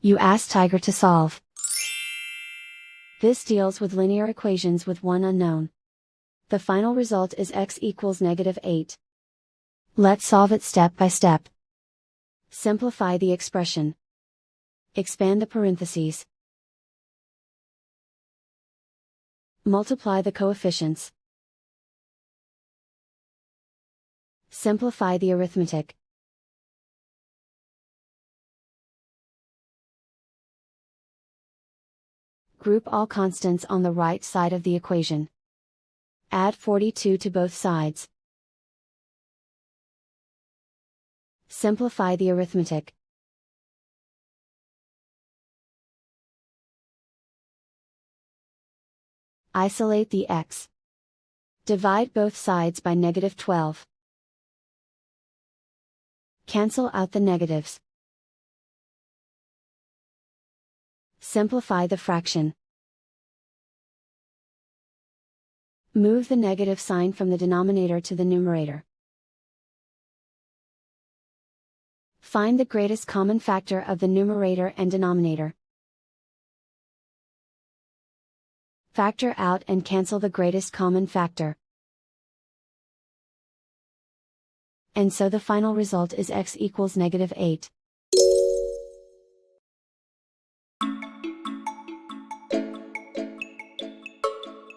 You ask Tiger to solve. This deals with linear equations with one unknown. The final result is x equals -8. Let's solve it step by step. Simplify the expression. Expand the parentheses. Multiply the coefficients. Simplify the arithmetic. Group all constants on the right side of the equation. Add 42 to both sides. Simplify the arithmetic. Isolate the x. Divide both sides by -12. Cancel out the negatives. Simplify the fraction. Move the negative sign from the denominator to the numerator. Find the greatest common factor of the numerator and denominator. Factor out and cancel the greatest common factor. And so the final result is x equals -8.